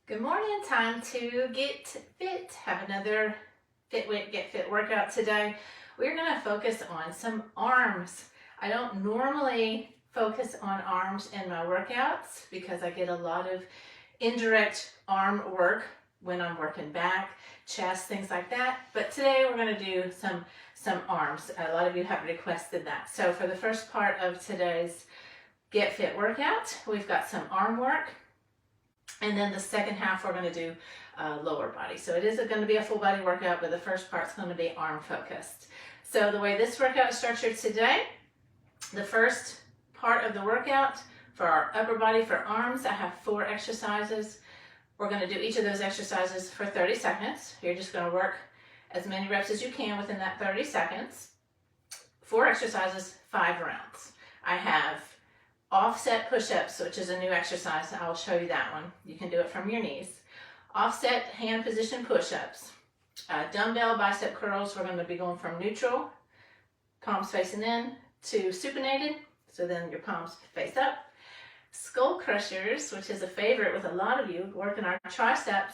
Good morning, time to get fit. Have another FITWIT Get Fit workout today. We're going to focus on some arms. I don't normally focus on arms in my workouts because I get a lot of indirect arm work when I'm working back, chest, things like that. But today we're going to do some arms. A lot of you have requested that. So for the first part of today's Get Fit workout, we've got some arm work. And then the second half, we're going to do lower body. So it is going to be a full body workout, but the first part's going to be arm focused. So the way this workout is structured today, the first part of the workout for our upper body, for arms, I have 4 exercises. We're going to do each of those exercises for 30 seconds. You're just going to work as many reps as you can within that 30 seconds. 4 exercises, 5 rounds. I have offset push-ups, which is a new exercise. I will show you that one. You can do it from your knees. Offset hand position push-ups. Dumbbell bicep curls. We're going to be going from neutral, palms facing in, to supinated. So then your palms face up. Skull crushers, which is a favorite with a lot of you, working our triceps,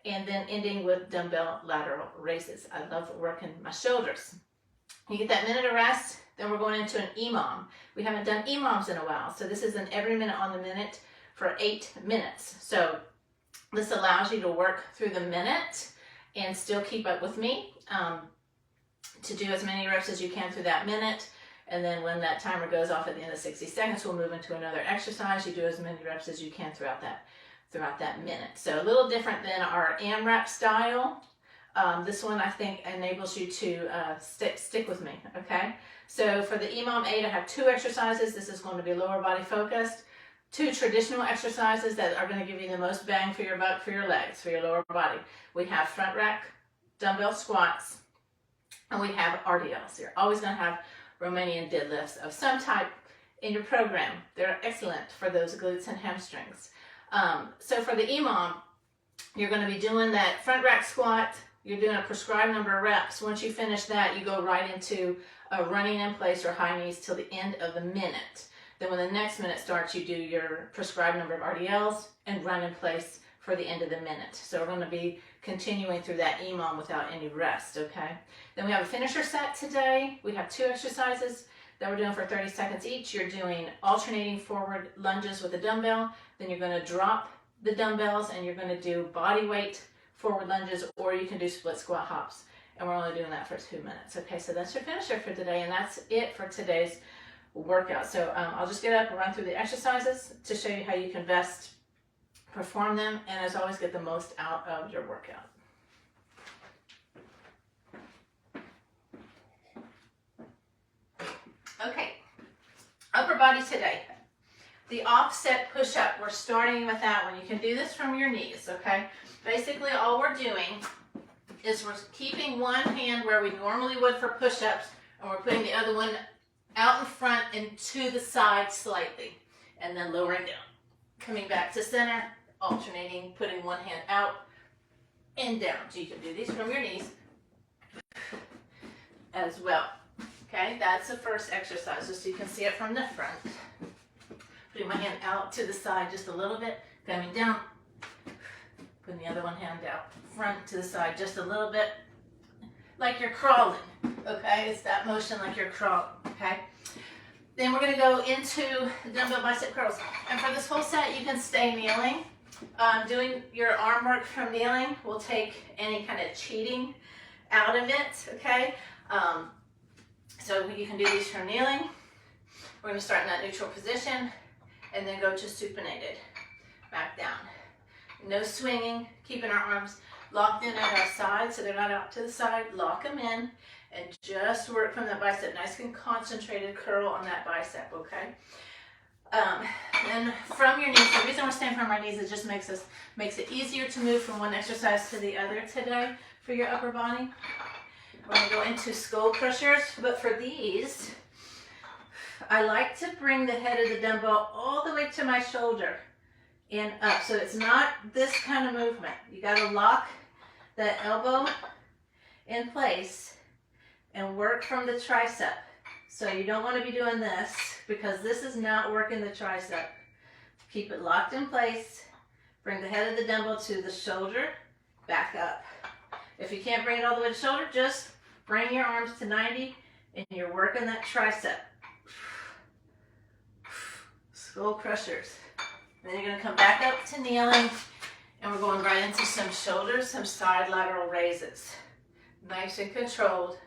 and then ending with dumbbell lateral raises. I love working my shoulders. You get that minute of rest. Then we're going into an EMOM. We haven't done EMOMs in a while, so this is an every minute on the minute for 8 minutes. So this allows you to work through the minute and still keep up with me to do as many reps as you can through that minute. And then when that timer goes off at the end of 60 seconds, we'll move into another exercise. You do as many reps as you can throughout that minute. So a little different than our AMRAP style. This one I think enables you to stick with me, okay? So for the EMOM 8, I have 2 exercises. This is going to be lower body focused. 2 traditional exercises that are going to give you the most bang for your buck, for your legs, for your lower body. We have front rack dumbbell squats, and we have RDLs. You're always going to have Romanian deadlifts of some type in your program. They're excellent for those glutes and hamstrings. So for the EMOM, you're going to be doing that front rack squat. You're doing a prescribed number of reps. Once you finish that, you go right into a running in place or high knees till the end of the minute. Then when the next minute starts, you do your prescribed number of RDLs and run in place for the end of the minute. So we're going to be continuing through that EMOM without any rest, okay? Then we have a finisher set today. We have 2 exercises that we're doing for 30 seconds each. You're doing alternating forward lunges with a dumbbell. Then you're going to drop the dumbbells and you're going to do body weight forward lunges, or you can do split squat hops. And we're only doing that for 2 minutes. Okay, so that's your finisher for today, and that's it for today's workout. So I'll just get up and run through the exercises to show you how you can best perform them, and as always, get the most out of your workout. Okay, upper body today. The offset push-up, we're starting with that one. You can do this from your knees, okay? Basically, all we're doing is we're keeping one hand where we normally would for push-ups, and we're putting the other one out in front and to the side slightly, and then lowering down. Coming back to center, alternating, putting one hand out and down. So you can do these from your knees as well. Okay, that's the first exercise, just so you can see it from the front. Putting my hand out to the side just a little bit, coming down, putting the other one hand out front to the side just a little bit, like you're crawling, okay? It's that motion like you're crawling, okay? Then we're going to go into the dumbbell bicep curls. And for this whole set, you can stay kneeling. Doing your arm work from kneeling will take any kind of cheating out of it, okay? So you can do these from kneeling. We're going to start in that neutral position and then go to supinated, back down. No swinging, keeping our arms locked in at our sides so they're not out to the side. Lock them in and just work from that bicep. Nice and concentrated curl on that bicep, okay? Then from your knees, the reason we're staying from our knees, it just makes it easier to move from one exercise to the other today for your upper body. We're going to go into skull crushers, but for these, I like to bring the head of the dumbbell all the way to my shoulder and up. So it's not this kind of movement. You got to lock that elbow in place and work from the tricep. So you don't want to be doing this because this is not working the tricep. Keep it locked in place Bring the head of the dumbbell to the shoulder, back up. If you can't bring it all the way to the shoulder, just bring your arms to 90 and you're working that tricep. Skull crushers. Then you're going to come back up to kneeling and we're going right into some shoulders, some side lateral raises. Nice and controlled.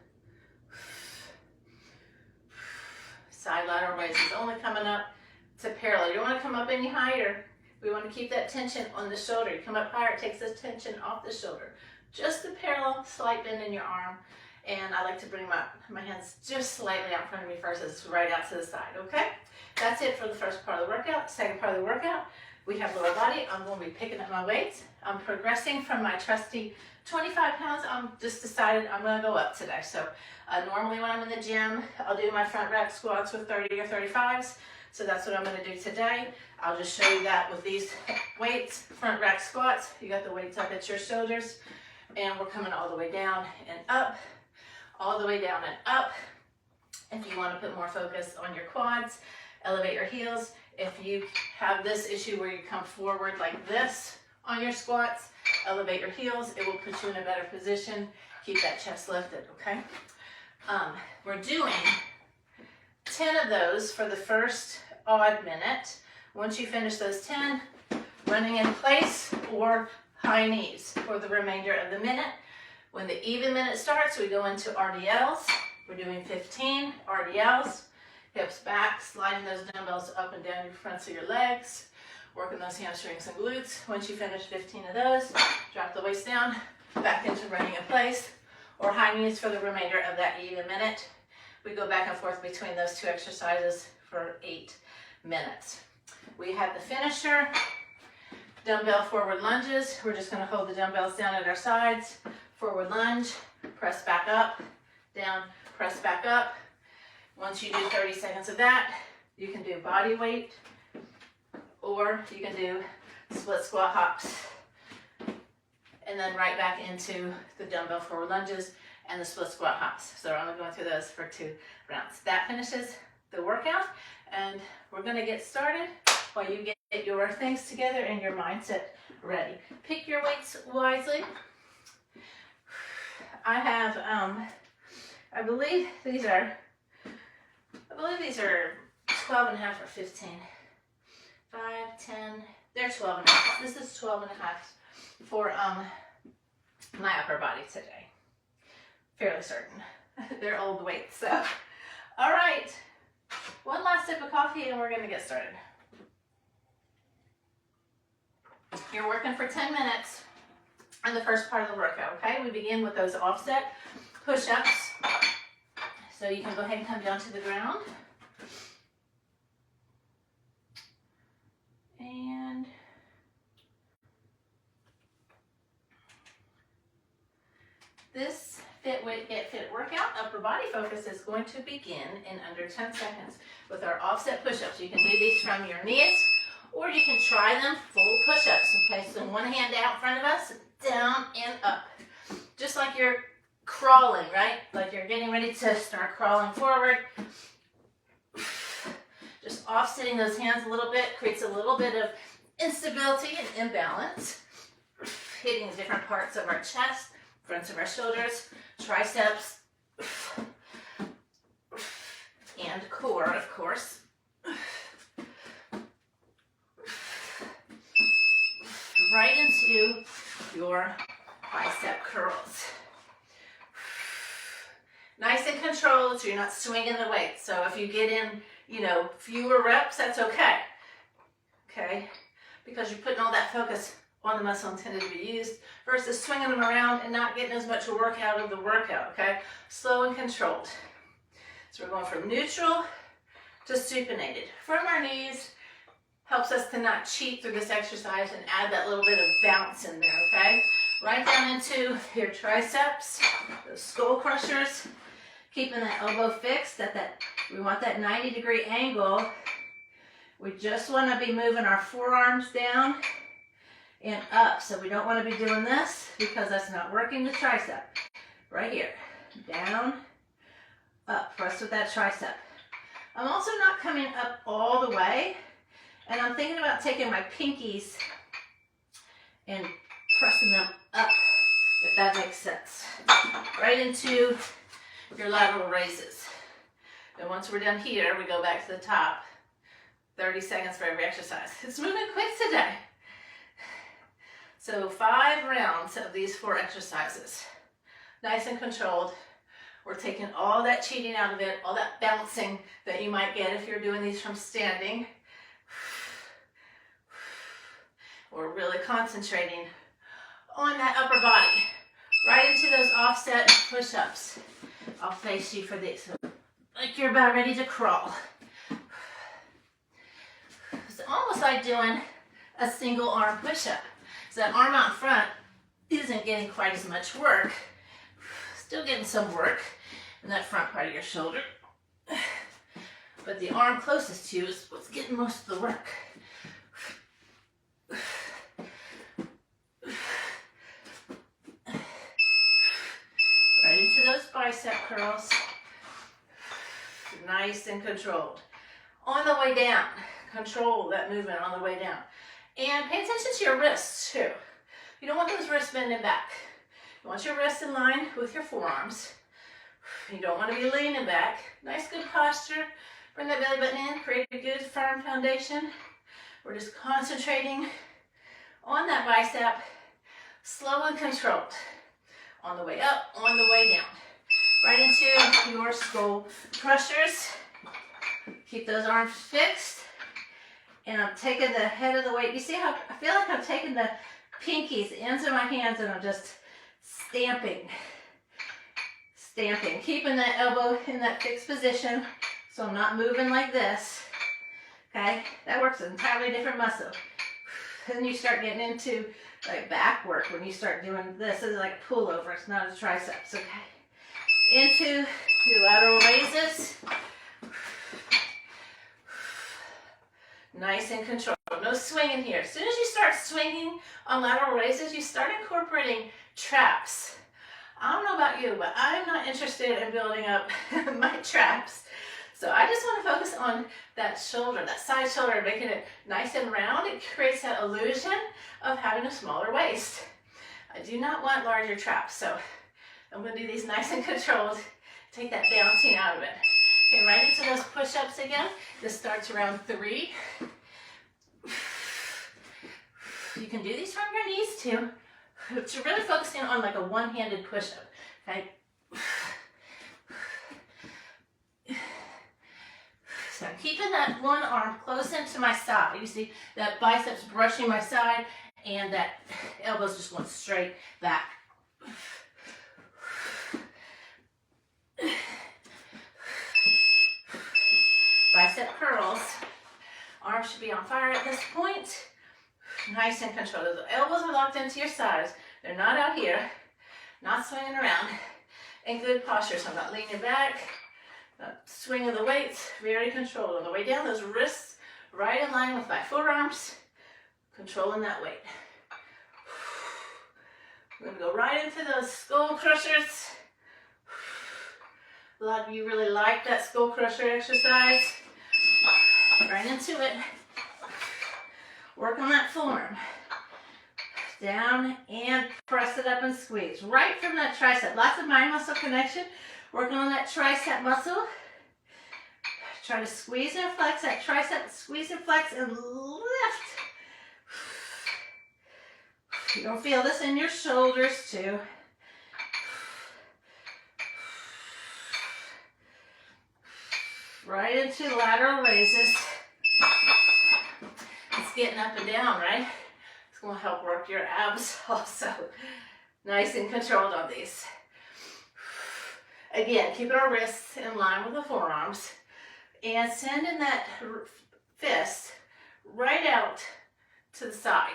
Side lateral raises, only coming up to parallel. You don't want to come up any higher. We want to keep that tension on the shoulder. You come up higher, it takes the tension off the shoulder. Just the parallel, slight bend in your arm. And I like to bring my hands just slightly out in front of me first. It's right out to the side, okay? That's it for the first part of the workout. Second part of the workout, we have lower body. I'm going to be picking up my weights. I'm progressing from my trusty 25 pounds. I'm just decided I'm going to go up today. So normally when I'm in the gym, I'll do my front rack squats with 30 or 35s. So that's what I'm going to do today. I'll just show you that with these weights, front rack squats. You got the weights up at your shoulders, and we're coming all the way down and up, all the way down and up. If you want to put more focus on your quads, elevate your heels. If you have this issue where you come forward like this on your squats, elevate your heels. It will put you in a better position. Keep that chest lifted, okay? We're doing 10 of those for the first odd minute. Once you finish those 10, running in place or high knees for the remainder of the minute. When the even minute starts, we go into RDLs. We're doing 15 RDLs. Hips back, sliding those dumbbells up and down your fronts of your legs, working those hamstrings and glutes. Once you finish 15 of those, drop the waist down, back into running in place, or high knees for the remainder of that even minute. We go back and forth between those two exercises for 8 minutes. We have the finisher, dumbbell forward lunges. We're just going to hold the dumbbells down at our sides. Forward lunge, press back up, down, press back up. Once you do 30 seconds of that, you can do body weight, or you can do split squat hops. And then right back into the dumbbell forward lunges and the split squat hops. So we're only going through those for 2 rounds. That finishes the workout, and we're going to get started while you get your things together and your mindset ready. Pick your weights wisely. I have, I believe these are 12 and a half or 15. 5, 10, they're 12 and a half. This is 12 and a half for my upper body today. Fairly certain. They're old weights, so. All right, one last sip of coffee and we're gonna get started. You're working for 10 minutes in the first part of the workout, okay? We begin with those offset push-ups. So you can go ahead and come down to the ground. And this FITWIT Get Fit workout, upper body focus, is going to begin in under 10 seconds with our offset push-ups. You can do these from your knees, or you can try them full push-ups. Okay, so one hand out in front of us, down and up. Just like you're crawling, right? Like you're getting ready to start crawling forward. Just offsetting those hands a little bit creates a little bit of instability and imbalance. Hitting the different parts of our chest, fronts of our shoulders, triceps, and core, of course. Right into your bicep curls. Nice and controlled, so you're not swinging the weight. So if you get in, fewer reps, that's okay. Okay? Because you're putting all that focus on the muscle intended to be used versus swinging them around and not getting as much work out of the workout, okay? Slow and controlled. So we're going from neutral to supinated. From our knees, helps us to not cheat through this exercise and add that little bit of bounce in there, okay? Right down into your triceps, those skull crushers, keeping that elbow fixed at that, we want that 90-degree angle. We just want to be moving our forearms down and up. So we don't want to be doing this because that's not working the tricep. Right here, down, up, press with that tricep. I'm also not coming up all the way, and I'm thinking about taking my pinkies and pressing them up, if that makes sense. Right into your lateral raises. And once we're done here, we go back to the top. 30 seconds for every exercise. It's moving quick today. So 5 rounds of these 4 exercises. Nice and controlled. We're taking all that cheating out of it, all that bouncing that you might get if you're doing these from standing. We're really concentrating on that upper body. Right into those offset push-ups. I'll face you for these. Like you're about ready to crawl. It's almost like doing a single arm push-up. So that arm out in front isn't getting quite as much work. Still getting some work in that front part of your shoulder. But the arm closest to you is what's getting most of the work. Right into those bicep curls. Nice and controlled. On the way down, control that movement on the way down. And pay attention to your wrists too. You don't want those wrists bending back. You want your wrists in line with your forearms. You don't want to be leaning back. Nice, good posture. Bring that belly button in. Create a good, firm foundation. We're just concentrating on that bicep. Slow and controlled. On the way up, on the way down. Right into your skull crushers. Keep those arms fixed. And I'm taking the head of the weight. You see how I feel like I'm taking the pinkies, the ends of my hands, and I'm just stamping. Stamping. Keeping that elbow in that fixed position so I'm not moving like this. Okay? That works an entirely different muscle. Then you start getting into like back work when you start doing this. This is like a pullover. It's not a triceps. Okay? Into your lateral raises. Nice and controlled. No swinging here. As soon as you start swinging on lateral raises, you start incorporating traps. I don't know about you, but I'm not interested in building up my traps. So I just want to focus on that shoulder, that side shoulder, making it nice and round. It creates that illusion of having a smaller waist. I do not want larger traps, so I'm going to do these nice and controlled. Take that bouncing out of it. Okay, right into those push-ups again. This starts around 3. You can do these from your knees too. But you're really focusing on like a one-handed push-up. Okay. So I'm keeping that one arm close into my side. You see that biceps brushing my side and that elbow's just going straight back. Bicep curls. Arms should be on fire at this point. Nice and controlled. The elbows are locked into your sides. They're not out here. Not swinging around. And good posture. So I'm not leaning back. Not swinging the weights. Very controlled. On the way down, those wrists right in line with my forearms. Controlling that weight. We're going to go right into those skull crushers. A lot of you really like that skull crusher exercise. Right into it. Work on that form. Down and press it up and squeeze. Right from that tricep. Lots of mind muscle connection. Working on that tricep muscle. Try to squeeze and flex that tricep. Squeeze and flex and lift. You're going to feel this in your shoulders too. Right into lateral raises. It's getting up and down, right? It's going to help work your abs also. Nice and controlled on these. Again, keeping our wrists in line with the forearms. And sending that fist right out to the side.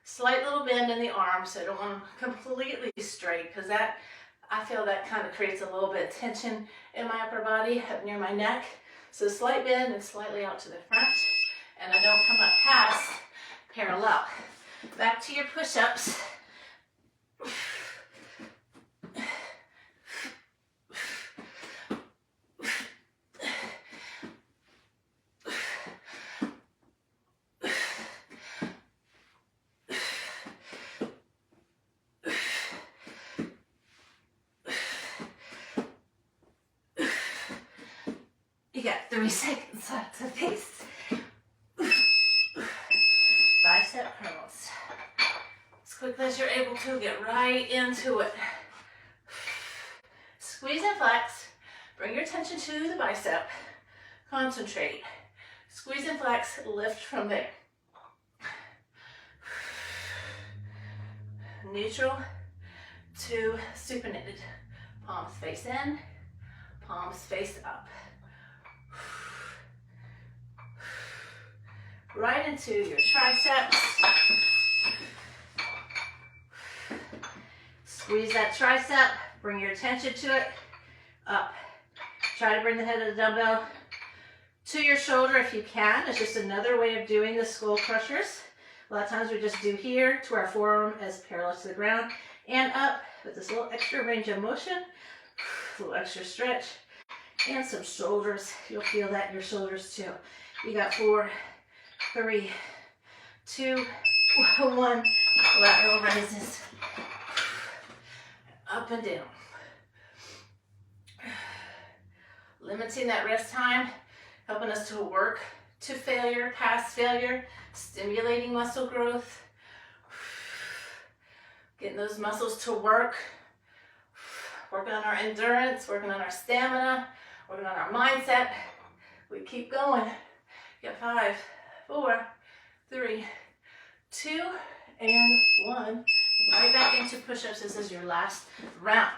Slight little bend in the arm, so I don't want them completely straight, because that, I feel that kind of creates a little bit of tension in my upper body, up near my neck. So slight bend and slightly out to the front, and I don't come up past parallel. Back to your push-ups. 3 seconds left to pace. Bicep curls. As quickly as you're able to, get right into it. Squeeze and flex. Bring your attention to the bicep. Concentrate. Squeeze and flex, lift from there. Neutral to supinated. Palms face in, palms face up. Right into your triceps. Squeeze that tricep, bring your attention to it, up. Try to bring the head of the dumbbell to your shoulder if you can. It's just another way of doing the skull crushers. A lot of times we just do here to our forearm as parallel to the ground and up with this little extra range of motion, a little extra stretch, and some shoulders. You'll feel that in your shoulders too. You got 4, 3, 2, 1. Lateral raises. Up and down. Limiting that rest time, helping us to work to failure, past failure, stimulating muscle growth, getting those muscles to work, working on our endurance, working on our stamina, working on our mindset. We keep going. Get 5, 4, 3, 2, and 1. Right back into push-ups. This is your last round.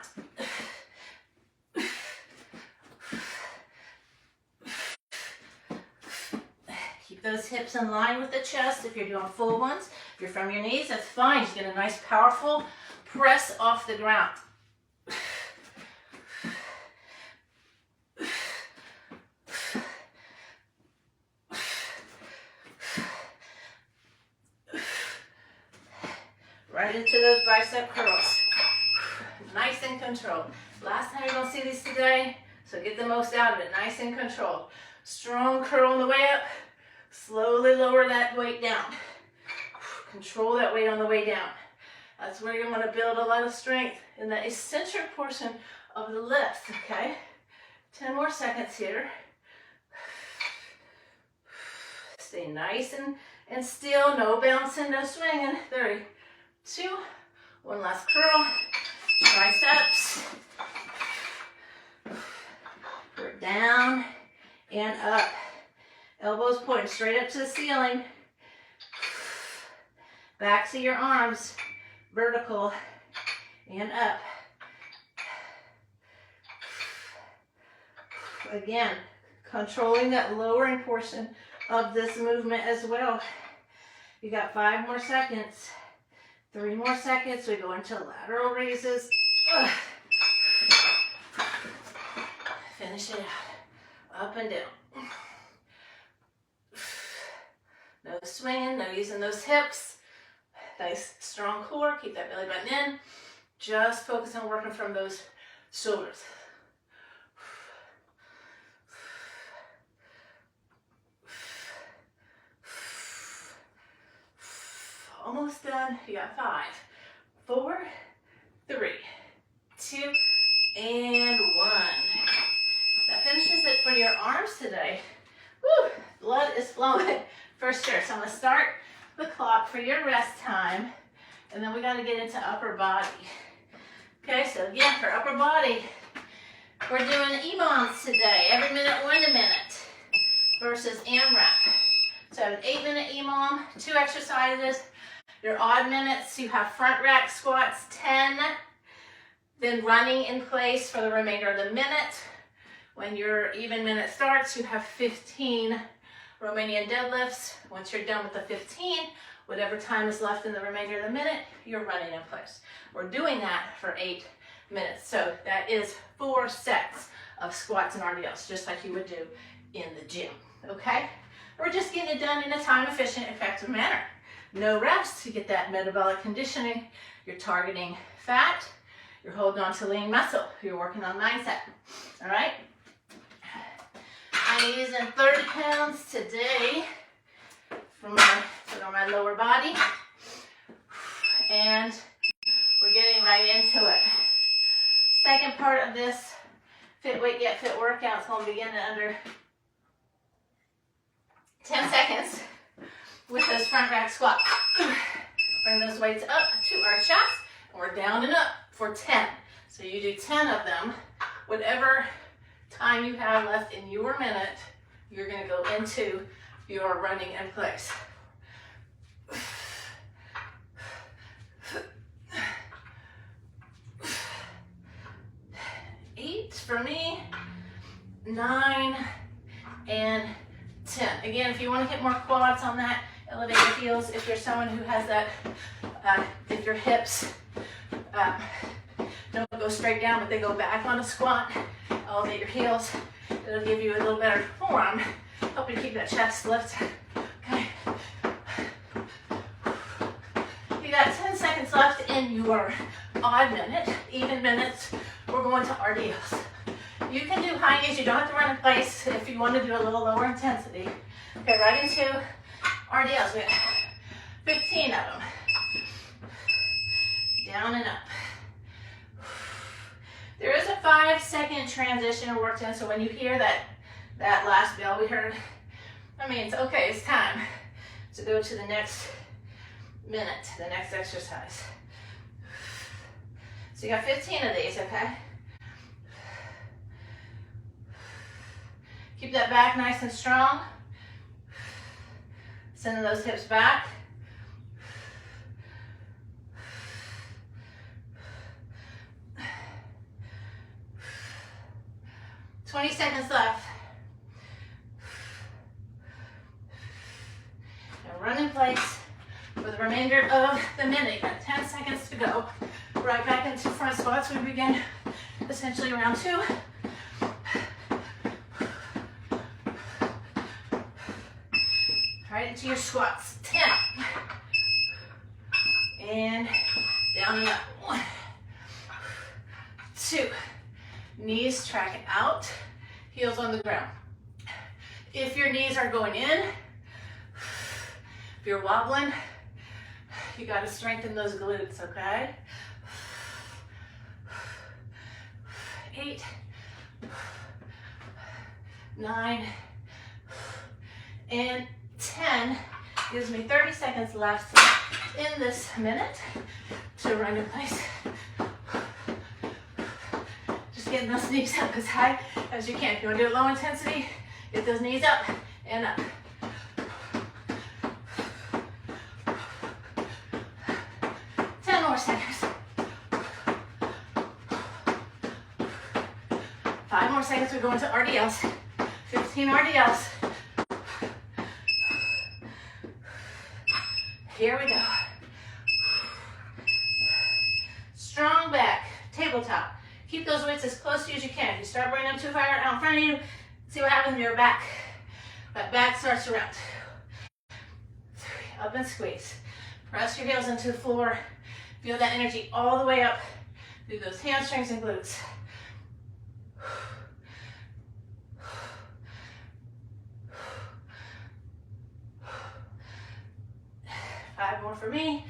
Keep those hips in line with the chest if you're doing full ones. If you're from your knees, that's fine. Just get a nice, powerful press off the ground. Right into those bicep curls. Nice and controlled. Last time you're going to see these today, so get the most out of it. Nice and controlled. Strong curl on the way up. Slowly lower that weight down. Control that weight on the way down. That's where you're going to build a lot of strength in the eccentric portion of the lift, okay? 10 more seconds here. Stay nice and still. No bouncing, no swinging. 3, 2, 1 last curl. Triceps. We're down and up. Elbows pointing straight up to the ceiling. Back to your arms. Vertical and up. Again, controlling that lowering portion of this movement as well. You got 5 more seconds. 3 more seconds. We go into lateral raises. Ugh. Finish it out. Up and down. No swinging, no using those hips. Nice strong core. Keep that belly button in. Just focus on working from those shoulders. Almost done. You got 5, 4, 3, 2, and 1. That finishes it for your arms today. Woo, blood is flowing for sure. So I'm going to start the clock for your rest time, and then we got to get into upper body. Okay, so again, for upper body, we're doing EMOMs today. Every minute, 1 minute versus AMRAP. So I have an 8-minute EMOM, 2 exercises. Your odd minutes, you have front rack squats, 10, then running in place for the remainder of the minute. When your even minute starts, you have 15 Romanian deadlifts. Once you're done with the 15, whatever time is left in the remainder of the minute, you're running in place. We're doing that for 8 minutes. So that is 4 sets of squats and RDLs, just like you would do in the gym, okay? We're just getting it done in a time-efficient, effective manner. No rest to get that metabolic conditioning. You're targeting fat. You're holding on to lean muscle. You're working on mindset, all right? I'm using 30 pounds today for my lower body, and we're getting right into it. Second part of this FITWIT Get Fit workout is going to begin in under 10 seconds with those front rack squats. Bring those weights up to our chest, and we're down and up for 10. So you do 10 of them. Whatever time you have left in your minute, you're going to go into your running in place. 8 for me, 9, and 10. Again, if you want to get more quads on that, elevate your heels. If you're someone who has that, if your hips don't go straight down, but they go back on a squat, elevate your heels. It'll give you a little better form, help you keep that chest lifted. Okay. You got 10 seconds left in your odd minute, even minutes. We're going to RDLs. You can do high knees. You don't have to run in place if you want to do a little lower intensity. Okay, right into RDLs. We have 15 of them. Down and up. There is a 5-second transition worked in, so when you hear that last bell we heard, that means, okay, it's time to go to the next minute, the next exercise. So you got 15 of these, okay? Keep that back nice and strong. Sending those hips back. $20 seconds left. Now run in place for the remainder of the minute. You got 10 seconds to go. Right back into front squats. We begin essentially round 2. Right into your squats. 10. And down and up. 1, 2. Knees tracking out, heels on the ground. If your knees are going in, if you're wobbling, you got to strengthen those glutes, okay? 8, 9, and 10. Gives me 30 seconds left in this minute to run in place. Getting those knees up as high as you can. If you want to do it low intensity, get those knees up and up. 10 more seconds. 5 more seconds. We're going to RDLs. 15 RDLs. Here we go. Strong back, tabletop. Keep those weights as close to you as you can. If you start bringing them too far out in front of you, see what happens in your back. That back starts to round. 3, up and squeeze. Press your heels into the floor. Feel that energy all the way up through those hamstrings and glutes. 5 more for me.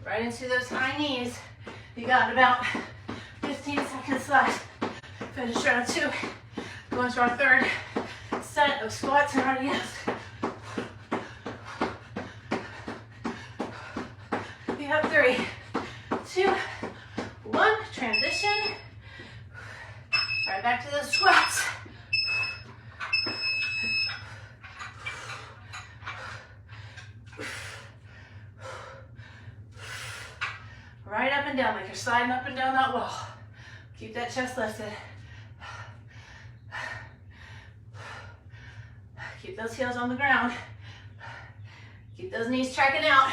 Right into those high knees. You got about 15 seconds left. Finish round 2. Go into our 3rd set of squats and RDLs. You have 3, 2, 1. Transition. Right back to those squats. Right up and down, like you're sliding up and down that wall. Keep that chest lifted. Keep those heels on the ground. Keep those knees tracking out.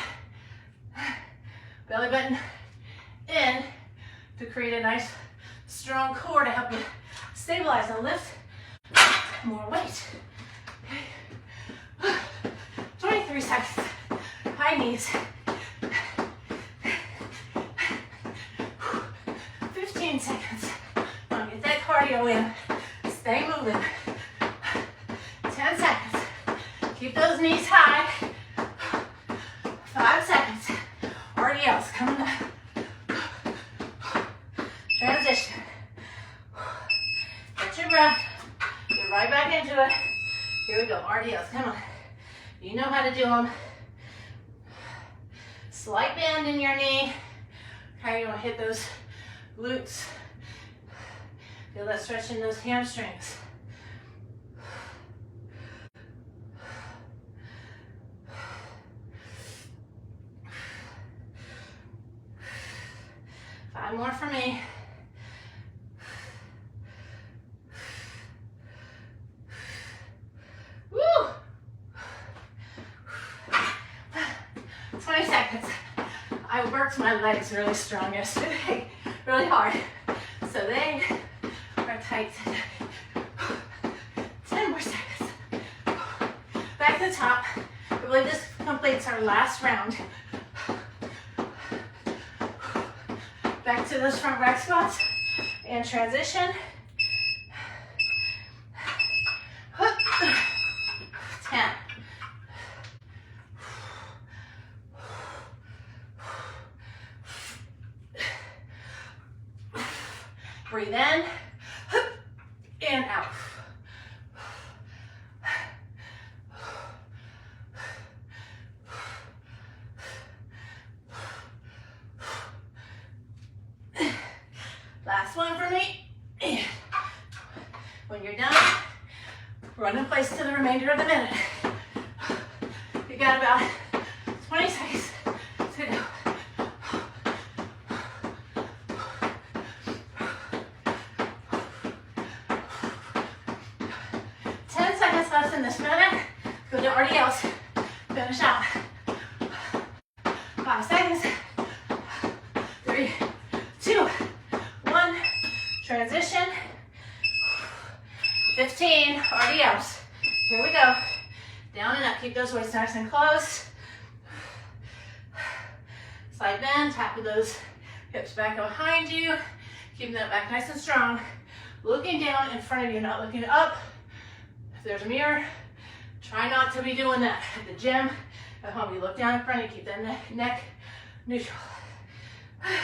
Belly button in to create a nice strong core to help you stabilize and lift more weight. Okay. 23 seconds. High knees. 15 seconds. Come on, get that cardio in. Stay moving. 10 seconds. Keep those knees high. 5 seconds. RDLs coming up. You're right back into it. Here we go, RDLs, come on. You know how to do them. Slight bend in your knee. Okay, you want to hit those glutes. Feel that stretch in those hamstrings. Five more for me. Woo! 20 seconds. I worked my legs really strong yesterday, really hard. So they are tight today. 10 more seconds. Back to the top. I believe this completes our last round. Back to those front rack squats and transition. 10. Breathe in and out. Last one for me. When you're done, run in place to the remainder of the minute. You got about 20 seconds to go. Less in this minute. Go to RDLs. Finish out. 5 seconds. 3, 2, 1. Transition. 15 RDLs. Here we go. Down and up. Keep those weights nice and close. Slight bend. Tap those hips back behind you. Keeping that back nice and strong. Looking down in front of you, not looking up. If there's a mirror, try not to be doing that. At the gym, at home, you look down in front, you keep that neck neutral. I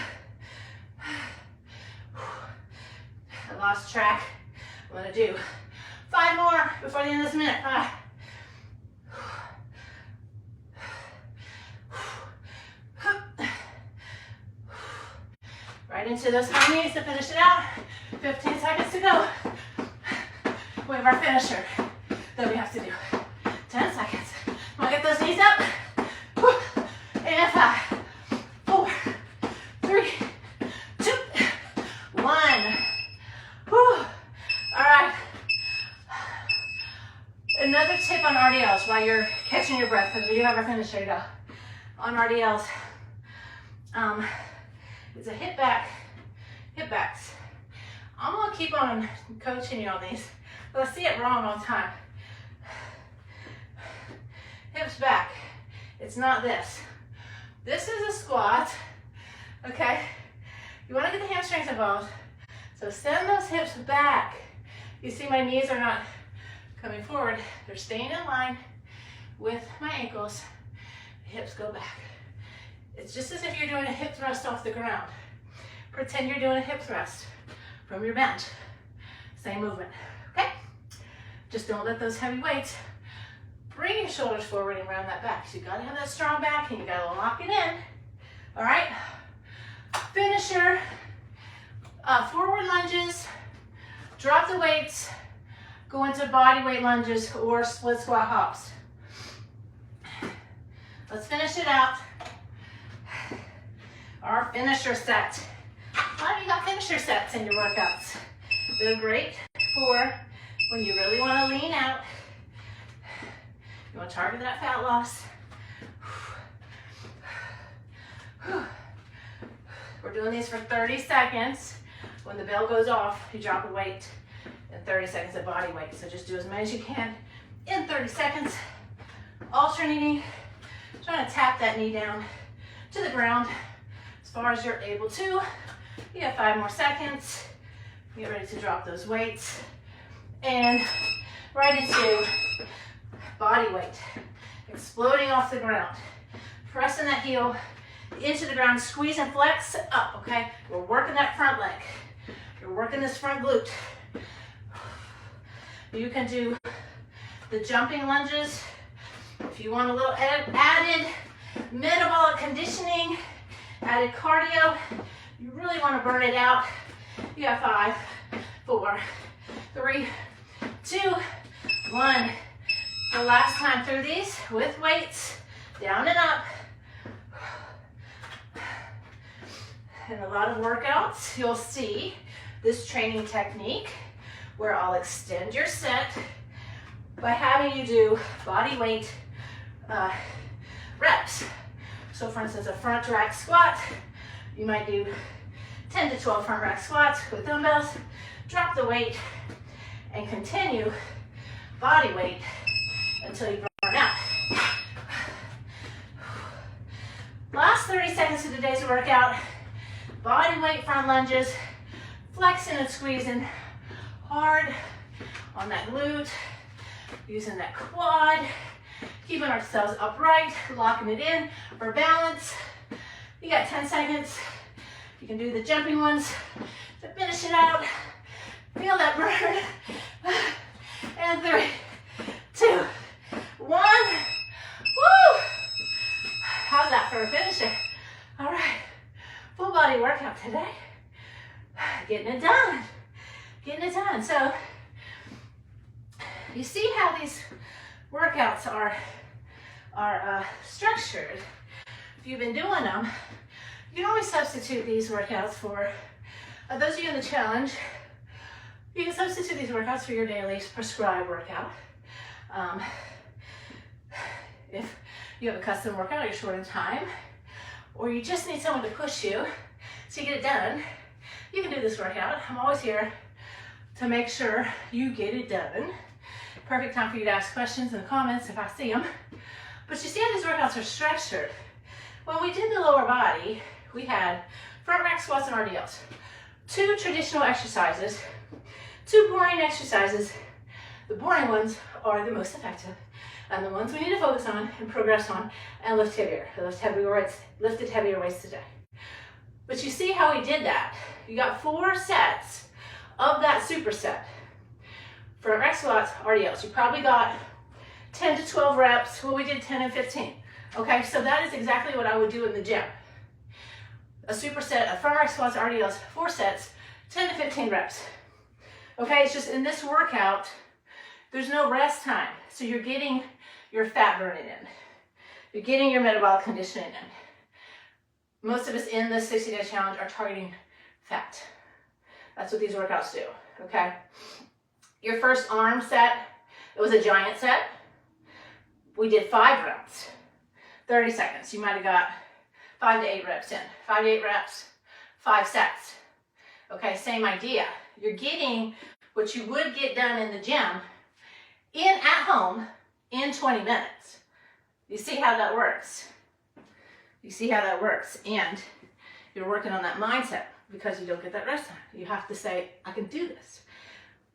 lost track. I'm gonna do 5 more before the end of this minute. 5. Right into those high knees to finish it out. 15 seconds to go. We have our finisher that we have to do. 10 seconds. Want to get those knees up? And 5, 4, 3, 2, 1. All right. Another tip on RDLs while you're catching your breath, because we do have our finisher to go. On RDLs, it's a hip backs. I'm gonna keep on coaching you on these. But I see it wrong all the time. Hips back. It's not this. This is a squat, okay? You wanna get the hamstrings involved. So send those hips back. You see my knees are not coming forward. They're staying in line with my ankles. The hips go back. It's just as if you're doing a hip thrust off the ground. Pretend you're doing a hip thrust from your bench. Same movement, okay? Just don't let those heavy weights bring your shoulders forward and round that back. So you gotta have that strong back and you gotta lock it in. All right? Finisher, forward lunges, drop the weights, go into body weight lunges or split squat hops. Let's finish it out. Our finisher set. How you got finisher sets in your workouts? They're great for when you really want to lean out. You want to target that fat loss. We're doing these for 30 seconds. When the bell goes off, you drop a weight and 30 seconds of body weight. So just do as many as you can in 30 seconds. Alternating, trying to tap that knee down to the ground as far as you're able to. You have 5 more seconds. Get ready to drop those weights. And right into body weight. Exploding off the ground. Pressing that heel into the ground. Squeeze and flex up, okay? We're working that front leg. You're working this front glute. You can do the jumping lunges. If you want a little added metabolic conditioning, added cardio, you really want to burn it out. You have 5, 4, 3, 2, 1. The last time through these with weights, down and up. In a lot of workouts, you'll see this training technique where I'll extend your set by having you do body weight reps. So for instance, a front rack squat, you might do 10 to 12 front rack squats with dumbbells, drop the weight, and continue body weight until you burn out. Last 30 seconds of today's workout, body weight front lunges, flexing and squeezing hard on that glute, using that quad, keeping ourselves upright, locking it in for balance. You got 10 seconds. You can do the jumping ones to finish it out. Feel that burn. And 3, 2, 1. Woo! How's that for a finisher? All right, full body workout today. Getting it done. Getting it done. So you see how these workouts are structured. If you've been doing them, you can always substitute these workouts for those of you in the challenge. You can substitute these workouts for your daily prescribed workout. If you have a custom workout, you're short in time, or you just need someone to push you so you get it done, you can do this workout. I'm always here to make sure you get it done. Perfect time for you to ask questions in the comments if I see them. But you see how these workouts are structured. When we did the lower body, we had front rack squats and RDLs. 2 traditional exercises, 2 boring exercises. The boring ones are the most effective, and the ones we need to focus on and progress on and lift heavier. Lifted heavier weights today. But you see how we did that. You got 4 sets of that superset. Front rack squats, RDLs. You probably got 10 to 12 reps. Well, we did 10 and 15. Okay, so that is exactly what I would do in the gym. A superset of front rack squats, RDLs, 4 sets, 10 to 15 reps. Okay, it's just in this workout, there's no rest time. So you're getting your fat burning in. You're getting your metabolic conditioning in. Most of us in this 60-day challenge are targeting fat. That's what these workouts do, okay? Your first arm set, it was a giant set. We did 5 reps, 30 seconds. You might have got 5 to 8 reps in. 5 to 8 reps, 5 sets. Okay, same idea. You're getting what you would get done in the gym at home in 20 minutes. You see how that works? You see how that works? And you're working on that mindset because you don't get that rest time. You have to say, I can do this.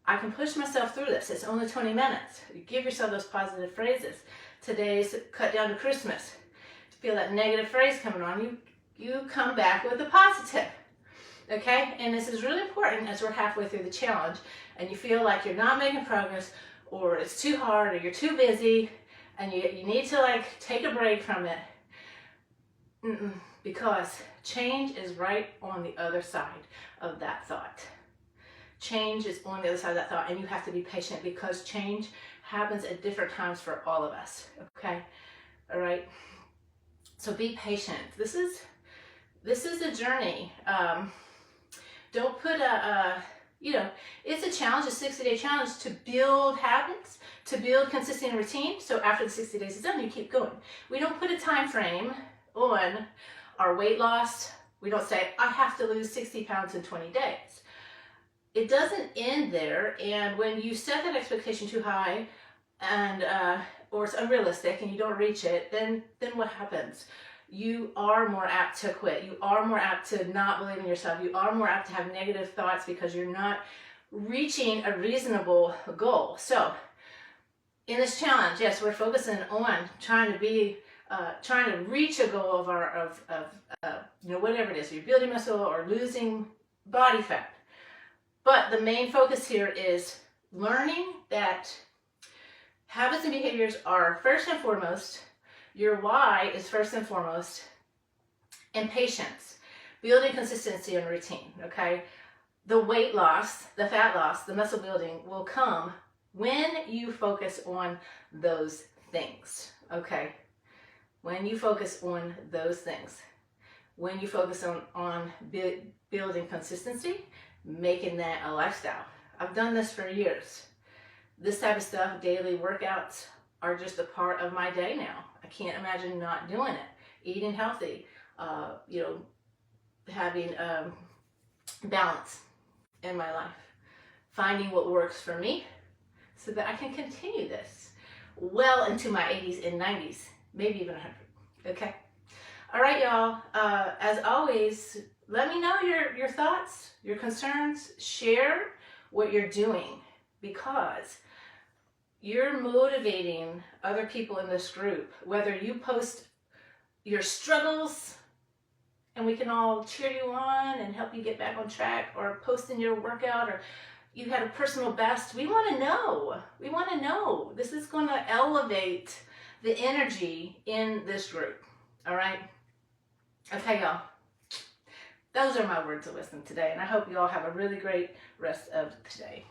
I can push myself through this. It's only 20 minutes. You give yourself those positive phrases. Today's cut down to Christmas. Feel that negative phrase coming on, you come back with a positive. Okay? And this is really important as we're halfway through the challenge and you feel like you're not making progress or it's too hard or you're too busy and you need to like take a break from it. Because change is right on the other side of that thought. Change is on the other side of that thought and you have to be patient because change happens at different times for all of us. Okay? All right? So be patient. This is a journey. Don't put it's a challenge, a 60-day challenge to build habits, to build consistent routine. So after the 60 days is done, you keep going. We don't put a time frame on our weight loss. We don't say, I have to lose 60 pounds in 20 days. It doesn't end there. And when you set that expectation too high and or it's unrealistic and you don't reach it, then what happens? You are more apt to quit. You are more apt to not believe in yourself. You are more apt to have negative thoughts because you're not reaching a reasonable goal. So in this challenge, yes, we're focusing on trying to reach a goal of whatever it is. You're building muscle or losing body fat. But the main focus here is learning that habits and behaviors are first and foremost, your why is first and foremost, and patience, building consistency and routine, okay? The weight loss, the fat loss, the muscle building will come when you focus on those things, okay? When you focus on those things. When you focus on building consistency, making that a lifestyle. I've done this for years. This type of stuff, daily workouts, are just a part of my day now. I can't imagine not doing it. Eating healthy, having balance in my life. Finding what works for me so that I can continue this well into my 80s and 90s, maybe even 100, okay? All right, y'all, as always, let me know your thoughts, your concerns. Share what you're doing, because you're motivating other people in this group, whether you post your struggles and we can all cheer you on and help you get back on track, or posting your workout, or you had a personal best. We want to know. We want to know. This is going to elevate the energy in this group. All right? Okay, y'all. Those are my words of wisdom today, and I hope you all have a really great rest of today.